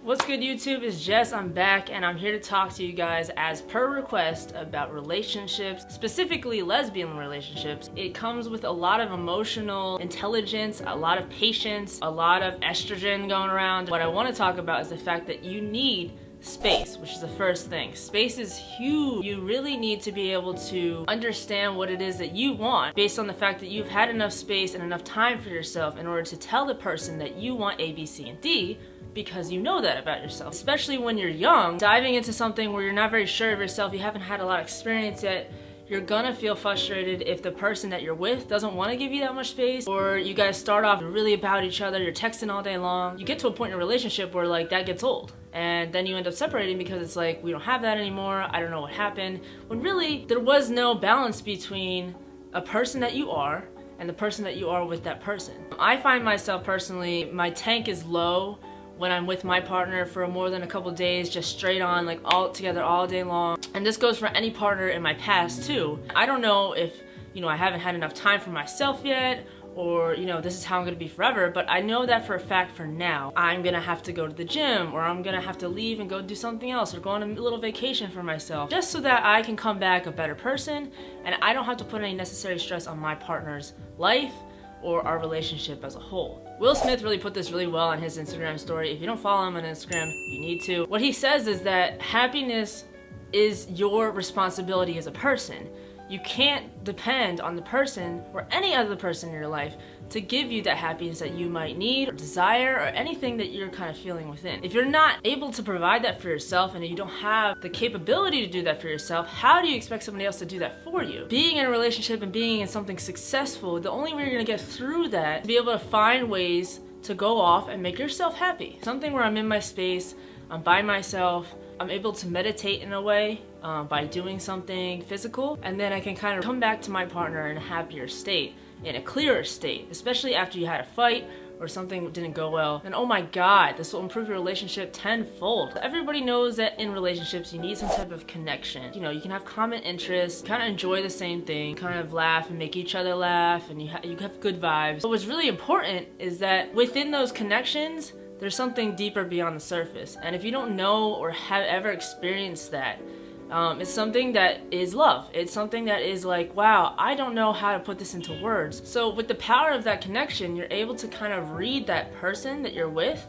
What's good, YouTube? It's Jess. I'm back and I'm here to talk to you guys as per request about relationships, specifically lesbian relationships. It comes with a lot of emotional intelligence, a lot of patience, a lot of estrogen going around. What I want to talk about is the fact that you need space, which is the first thing. Space is huge. You really need to be able to understand what it is that you want based on the fact that you've had enough space and enough time for yourself in order to tell the person that you want A, B, C, and D, because you know that about yourself. Especially when you're young, diving into something where you're not very sure of yourself, you haven't had a lot of experience yet, you're gonna feel frustrated if the person that you're with doesn't want to give you that much space, or you guys start off really about each other, you're texting all day long. You get to a point in a relationship where like that gets old, and then you end up separating because it's like, we don't have that anymore, I don't know what happened, when really there was no balance between a person that you are and the person that you are with that person. I find myself personally, my tank is low when I'm with my partner for more than a couple days, just straight on, like all together all day long. And this goes for any partner in my past too. I don't know if, I haven't had enough time for myself yet, or, this is how I'm gonna be forever, but I know that for a fact for now, I'm gonna have to go to the gym, or I'm gonna have to leave and go do something else, or go on a little vacation for myself, just so that I can come back a better person, and I don't have to put any necessary stress on my partner's life, or our relationship as a whole. Will Smith really put this really well on his Instagram story. If you don't follow him on Instagram, you need to. What he says is that happiness is your responsibility as a person. You can't depend on the person or any other person in your life to give you that happiness that you might need or desire, or anything that you're kind of feeling within. If you're not able to provide that for yourself and you don't have the capability to do that for yourself, how do you expect somebody else to do that for you? Being in a relationship and being in something successful, the only way you're gonna get through that is to be able to find ways to go off and make yourself happy. Something where I'm in my space, I'm by myself, I'm able to meditate in a way by doing something physical, and then I can kind of come back to my partner in a happier state, in a clearer state, especially after you had a fight or something didn't go well. And oh my God, this will improve your relationship tenfold. Everybody knows that in relationships you need some type of connection. You can have common interests, kind of enjoy the same thing, kind of laugh and make each other laugh, and you have good vibes. But what's really important is that within those connections, there's something deeper beyond the surface. And if you don't know or have ever experienced that, it's something that is love. It's something that is like, wow, I don't know how to put this into words. So with the power of that connection, you're able to kind of read that person that you're with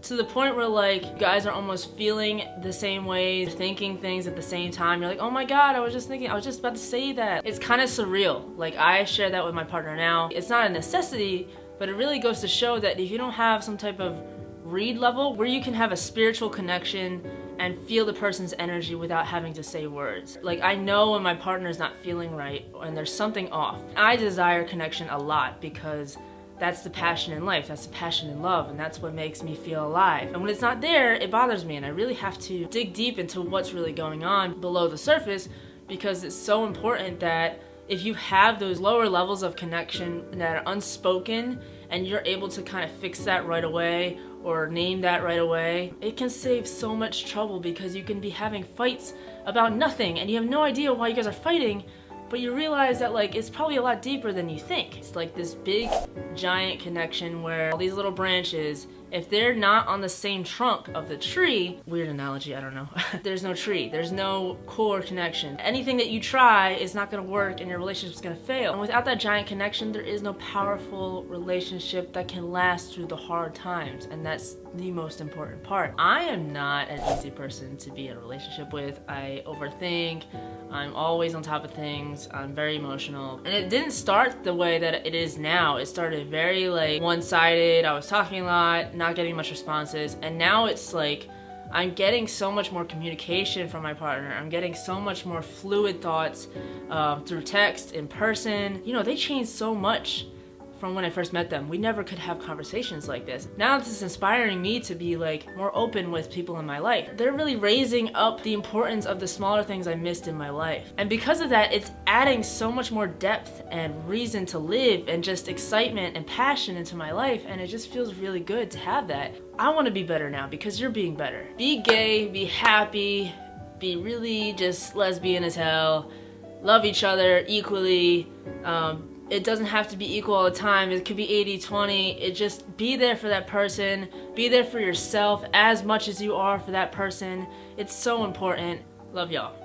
to the point where like you guys are almost feeling the same way, thinking things at the same time. You're like, oh my God, I was just about to say that. It's kind of surreal. Like, I share that with my partner now. It's not a necessity, but it really goes to show that if you don't have some type of read level where you can have a spiritual connection and feel the person's energy without having to say words. Like, I know when my partner is not feeling right and there's something off. I desire connection a lot because that's the passion in life, that's the passion in love, and that's what makes me feel alive. And when it's not there, it bothers me, and I really have to dig deep into what's really going on below the surface, because it's so important that if you have those lower levels of connection that are unspoken and you're able to kind of fix that right away or name that right away, it can save so much trouble, because you can be having fights about nothing and you have no idea why you guys are fighting, but you realize that like it's probably a lot deeper than you think. It's like this big giant connection where all these little branches, if they're not on the same trunk of the tree, weird analogy, I don't know, there's no tree, there's no core connection. Anything that you try is not gonna work and your relationship's gonna fail. And without that giant connection, there is no powerful relationship that can last through the hard times, and that's the most important part. I am not an easy person to be in a relationship with. I overthink, I'm always on top of things, I'm very emotional. And it didn't start the way that it is now. It started very like one-sided, I was talking a lot, not getting much responses, and now it's like I'm getting so much more communication from my partner. I'm getting so much more fluid thoughts through text, in person. They changed so much from when I first met them. We never could have conversations like this. Now this is inspiring me to be like more open with people in my life. They're really raising up the importance of the smaller things I missed in my life. And because of that, it's adding so much more depth and reason to live and just excitement and passion into my life, and it just feels really good to have that. I want to be better now because you're being better. Be gay, be happy, be really just lesbian as hell, love each other equally, It doesn't have to be equal all the time. It could be 80-20. It just be there for that person. Be there for yourself as much as you are for that person. It's so important. Love y'all.